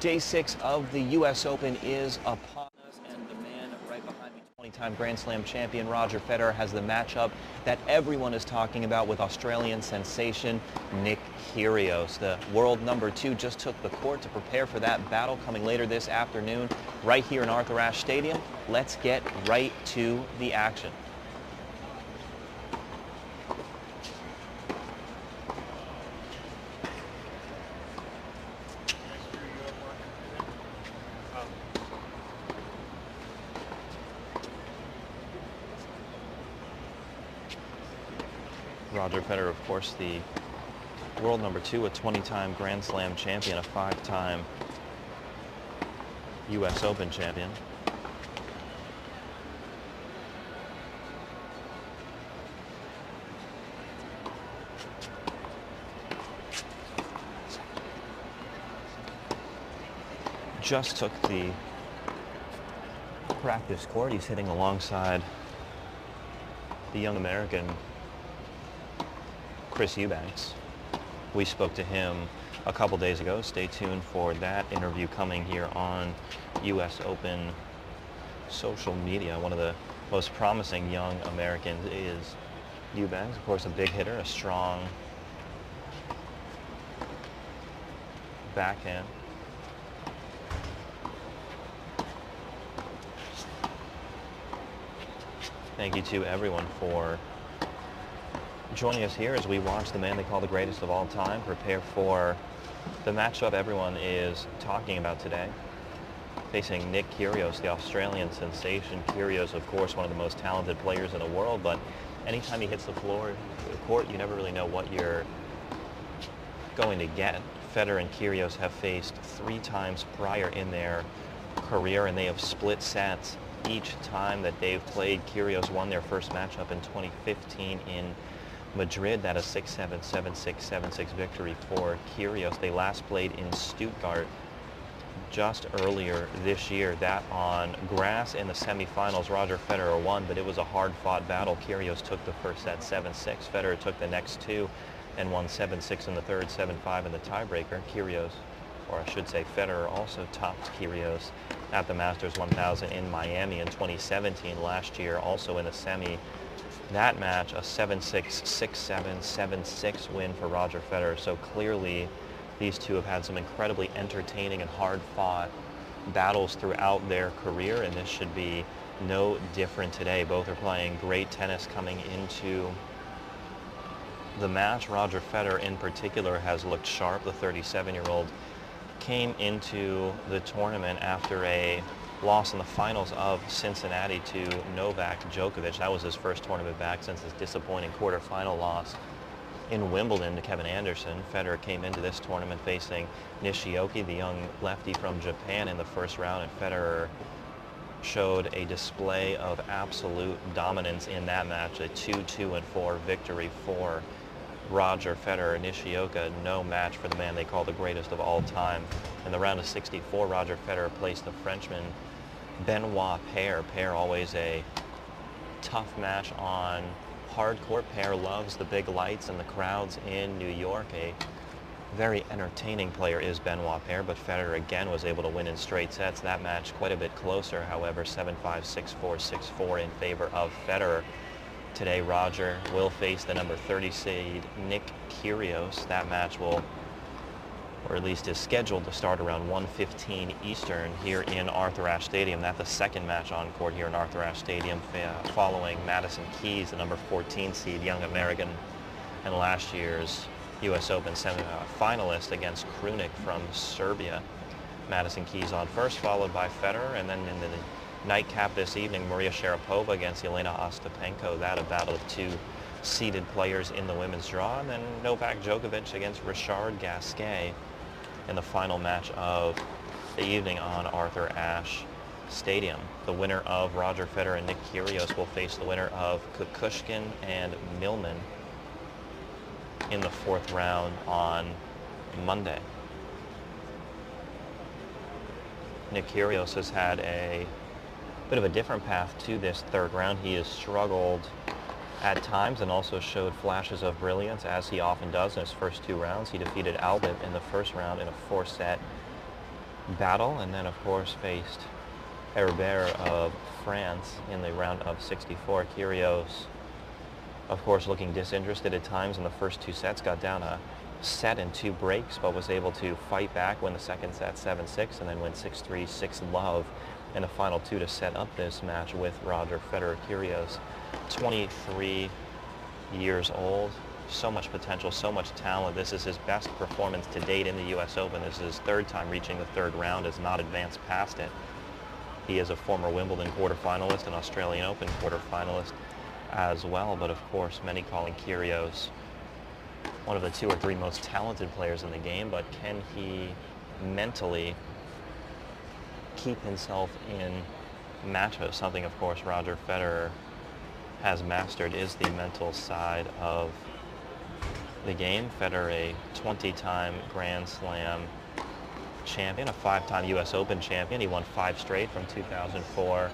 Day 6 of the U.S. Open is upon us, and the man right behind me, 20-time Grand Slam champion Roger Federer, has the matchup that everyone is talking about with Australian sensation Nick Kyrgios. The world number 2 just took the court to prepare for that battle coming later this afternoon right here in Arthur Ashe Stadium. Let's get right to the action. Roger Federer, of course, the world number 2, a 20-time Grand Slam champion, a 5-time U.S. Open champion. Just took the practice court. He's hitting alongside the young American Chris Eubanks. We spoke to him a couple days ago. Stay tuned for that interview coming here on U.S. Open social media. One of the most promising young Americans is Eubanks. Of course, a big hitter, a strong backhand. Thank you to everyone for joining us here as we watch the man they call the greatest of all time prepare for the matchup everyone is talking about today. Facing Nick Kyrgios, the Australian sensation. Kyrgios, of course, one of the most talented players in the world, but anytime he hits the court, you never really know what you're going to get. Federer and Kyrgios have faced 3 times prior in their career, and they have split sets each time that they've played. Kyrgios won their first matchup in 2015 in Madrid. That is 6-7, 7-6, 7-6 victory for Kyrgios. They last played in Stuttgart just earlier this year. That on grass in the semifinals. Roger Federer won, but it was a hard-fought battle. Kyrgios took the first set 7-6. Federer took the next 2 and won 7-6 in the third, 7-5 in the tiebreaker. Kyrgios, or I should say Federer, also topped Kyrgios at the Masters 1000 in Miami in 2017. Last year, also in the semi. That match, a 7-6, 6-7, 7-6 win for Roger Federer. So clearly, these two have had some incredibly entertaining and hard-fought battles throughout their career, and this should be no different today. Both are playing great tennis coming into the match. Roger Federer, in particular, has looked sharp. The 37-year-old came into the tournament after a loss in the finals of Cincinnati to Novak Djokovic. That was his first tournament back since his disappointing quarterfinal loss in Wimbledon to Kevin Anderson. Federer came into this tournament facing Nishioka, the young lefty from Japan, in the first round, and Federer showed a display of absolute dominance in that match, a 2-2-4 victory for Roger Federer. Nishioka, no match for the man they call the greatest of all time. In the round of 64, Roger Federer placed the Frenchman Benoit Paire. Paire, always a tough match on hard court. Paire loves the big lights and the crowds in New York. A very entertaining player is Benoit Paire, but Federer again was able to win in straight sets. That match quite a bit closer, however, 7-5, 6-4, 6-4 in favor of Federer. Today, Roger will face the number 30 seed Nick Kyrgios. That match will, or at least is scheduled to start around 1:15 Eastern here in Arthur Ashe Stadium. That's the second match on court here in Arthur Ashe Stadium, following Madison Keys, the number 14 seed young American, and last year's U.S. Open finalist against Krunic from Serbia. Madison Keys on first, followed by Federer, and then in the nightcap this evening, Maria Sharapova against Jelena Ostapenko. That a battle of 2 seeded players in the women's draw. And then Novak Djokovic against Richard Gasquet in the final match of the evening on Arthur Ashe Stadium. The winner of Roger Federer and Nick Kyrgios will face the winner of Kukushkin and Millman in the 4th round on Monday. Nick Kyrgios has had a bit of a different path to this 3rd round. He has struggled at times and also showed flashes of brilliance, as he often does in his first 2 rounds. He defeated Albert in the first round in a 4-set battle, and then of course faced Federer of France in the round of 64. Kyrgios, of course, looking disinterested at times in the first two sets, got down a set in 2 breaks, but was able to fight back, win the second set 7-6, and then win 6-3, 6-love in the final 2 to set up this match with Roger Federer. Kyrgios, 23 years old, so much potential, so much talent. This is his best performance to date in the U.S. Open. This is his 3rd time reaching the 3rd round, has not advanced past it. He is a former Wimbledon quarterfinalist and Australian Open quarterfinalist as well, but of course many calling Kyrgios one of the 2 or 3 most talented players in the game, but can he mentally keep himself in matches? Something, of course, Roger Federer has mastered is the mental side of the game. Federer, a 20-time Grand Slam champion, a 5-time U.S. Open champion. He won 5 straight from 2004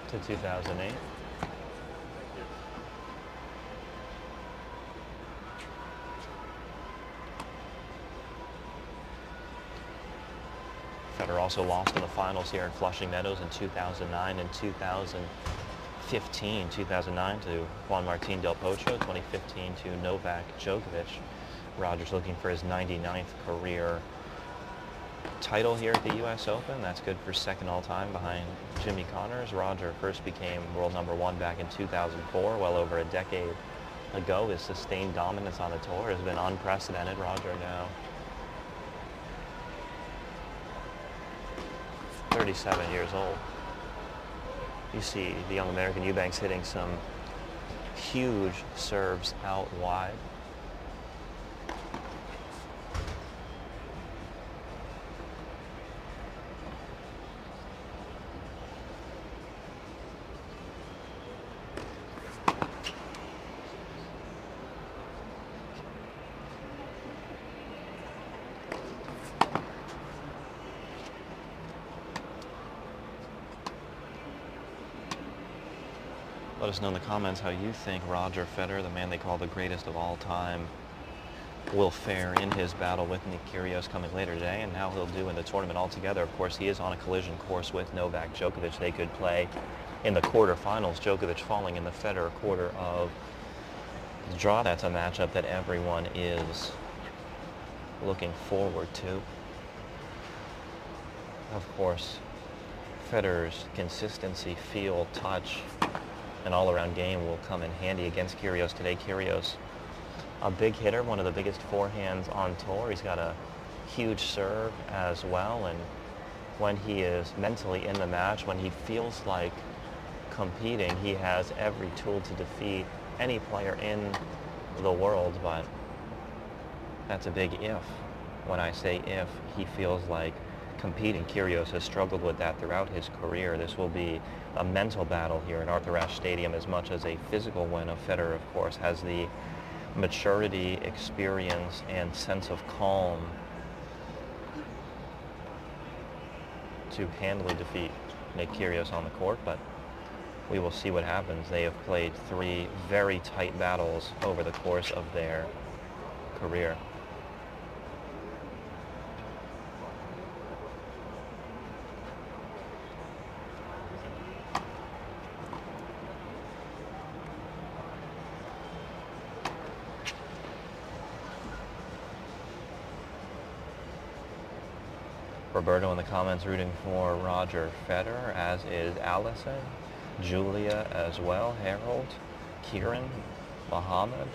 to 2008. Federer also lost in the finals here in Flushing Meadows in 2009 and 2015. 2009 to Juan Martín del Potro, 2015 to Novak Djokovic. Roger's looking for his 99th career title here at the U.S. Open. That's good for 2nd all-time behind Jimmy Connors. Roger first became world #1 back in 2004, well over a decade ago. His sustained dominance on the tour has been unprecedented. Roger now 37 years old. You see the young American Eubanks hitting some huge serves out wide. Let us know in the comments how you think Roger Federer, the man they call the greatest of all time, will fare in his battle with Nick Kyrgios coming later today, and how he'll do in the tournament altogether. Of course, he is on a collision course with Novak Djokovic. They could play in the quarterfinals, Djokovic falling in the Federer quarter of the draw. That's a matchup that everyone is looking forward to. Of course, Federer's consistency, feel, touch, and all-around game will come in handy against Kyrgios today. Kyrgios, a big hitter, one of the biggest forehands on tour. He's got a huge serve as well, and when he is mentally in the match, when he feels like competing, he has every tool to defeat any player in the world. But that's a big if. When I say if, he feels like competing. Kyrgios has struggled with that throughout his career. This will be a mental battle here at Arthur Ashe Stadium as much as a physical one. Federer, of course, has the maturity, experience, and sense of calm to handily defeat Nick Kyrgios on the court, but we will see what happens. They have played 3 very tight battles over the course of their career. Roberto in the comments rooting for Roger Federer, as is Allison, Julia as well, Harold, Kieran, Mohammed,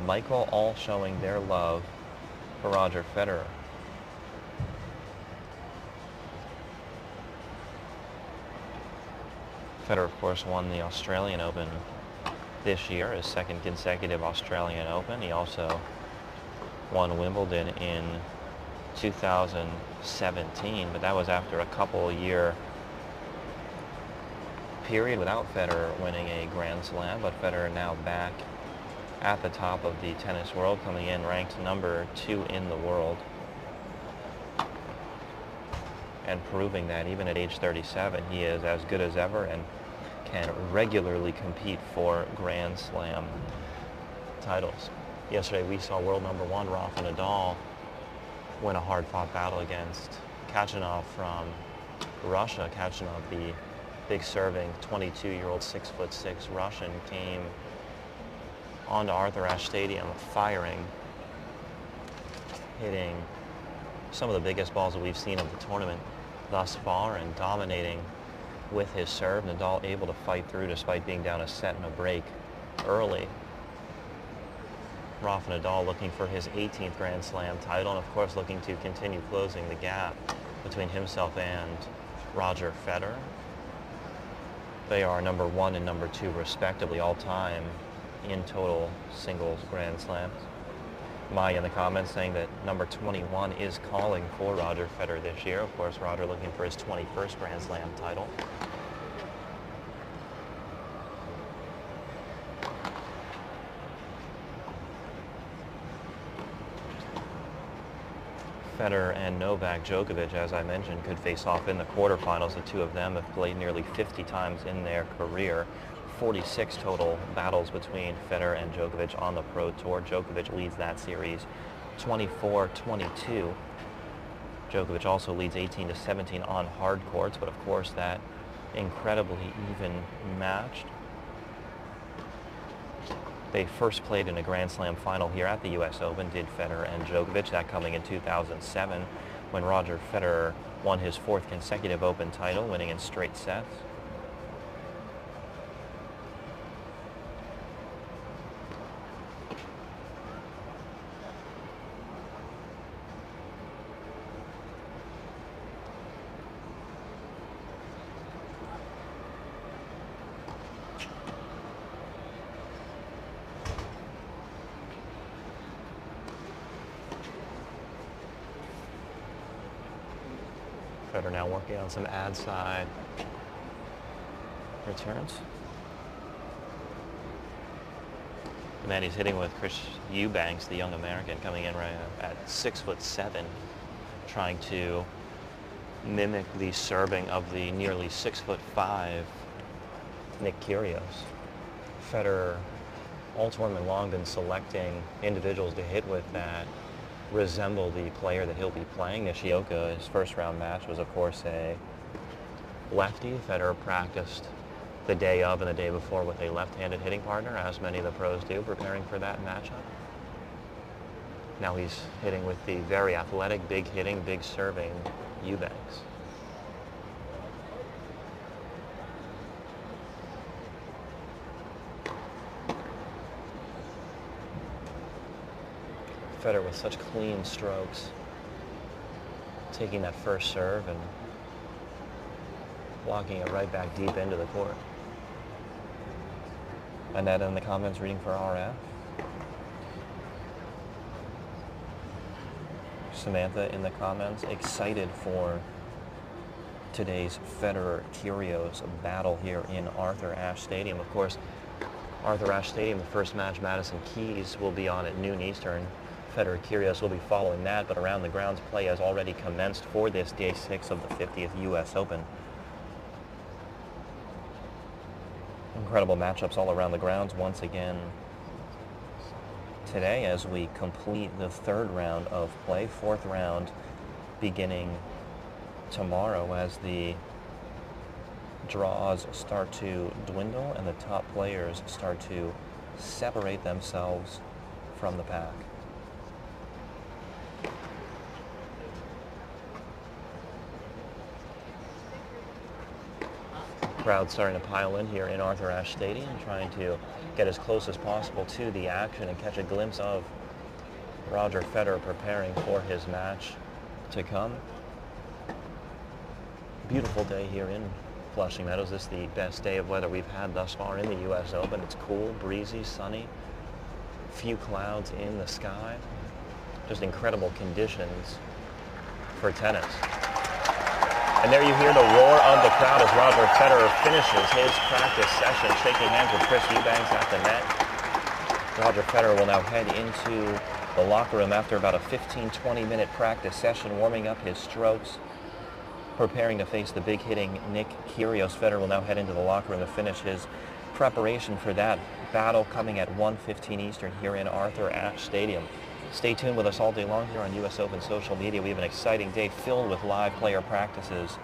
Michael, all showing their love for Roger Federer. Federer, of course, won the Australian Open this year, his 2nd consecutive Australian Open. He also won Wimbledon in 2017, but that was after a couple-year period without Federer winning a Grand Slam. But Federer now back at the top of the tennis world, coming in ranked #2 in the world, and proving that even at age 37 he is as good as ever and can regularly compete for Grand Slam titles. Yesterday we saw world #1 Rafa Nadal win a hard-fought battle against Kyrgios from Russia. Kyrgios, the big serving 22-year-old 6'6" Russian, came onto Arthur Ashe Stadium firing, hitting some of the biggest balls that we've seen of the tournament thus far and dominating with his serve. Nadal able to fight through despite being down a set and a break early. Rafa Nadal looking for his 18th Grand Slam title, and of course looking to continue closing the gap between himself and Roger Federer. They are number 1 and number 2 respectively all time in total singles Grand Slams. Maya in the comments saying that number 21 is calling for Roger Federer this year. Of course, Roger looking for his 21st Grand Slam title. Federer and Novak Djokovic, as I mentioned, could face off in the quarterfinals. The two of them have played nearly 50 times in their career. 46 total battles between Federer and Djokovic on the Pro Tour. Djokovic leads that series 24-22. Djokovic also leads 18-17 on hard courts, but of course that incredibly even matched. They first played in a Grand Slam final here at the US Open, did Federer and Djokovic, that coming in 2007 when Roger Federer won his 4th consecutive Open title, winning in straight sets. Federer now working on some ad side returns. The man he's hitting with, Chris Eubanks, the young American, coming in right at 6'7", trying to mimic the serving of the nearly 6'5" Nick Kyrgios. Federer all tournament long been selecting individuals to hit with that resemble the player that he'll be playing. Nishioka, his first round match was of course a lefty. Federer practiced the day of and the day before with a left-handed hitting partner, as many of the pros do, preparing for that matchup. Now he's hitting with the very athletic, big hitting, big serving Eubanks. Federer with such clean strokes, taking that first serve and blocking it right back deep into the court. Annette in the comments reading for RF. Samantha in the comments, excited for today's Federer-Kyrgios battle here in Arthur Ashe Stadium. Of course, Arthur Ashe Stadium, the first match, Madison Keys, will be on at noon Eastern. Federer-Kyrgios will be following that, but around the grounds play has already commenced for this day 6 of the 50th U.S. Open. Incredible matchups all around the grounds once again today as we complete the 3rd round of play. 4th round beginning tomorrow as the draws start to dwindle and the top players start to separate themselves from the pack. Crowd starting to pile in here in Arthur Ashe Stadium, trying to get as close as possible to the action and catch a glimpse of Roger Federer preparing for his match to come. Beautiful day here in Flushing Meadows. This is the best day of weather we've had thus far in the U.S. Open. It's cool, breezy, sunny, few clouds in the sky. Just incredible conditions for tennis. And there you hear the roar of the crowd as Roger Federer finishes his practice session, shaking hands with Chris Eubanks at the net. Roger Federer will now head into the locker room after about a 15-20 minute practice session, warming up his strokes, preparing to face the big hitting Nick Kyrgios. Federer will now head into the locker room to finish his preparation for that battle coming at 1:15 Eastern here in Arthur Ashe Stadium. Stay tuned with us all day long here on US Open social media. We have an exciting day filled with live player practices.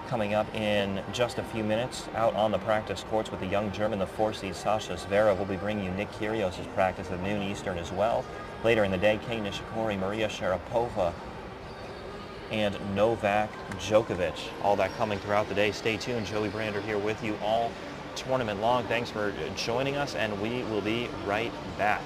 Coming up in just a few minutes, out on the practice courts with the young German, the 4-seed Sasha Zverev. We'll be bringing you Nick Kyrgios' practice at noon Eastern as well. Later in the day, Kei Nishikori, Maria Sharapova, and Novak Djokovic. All that coming throughout the day. Stay tuned. Joey Brander here with you all tournament long. Thanks for joining us, and we will be right back.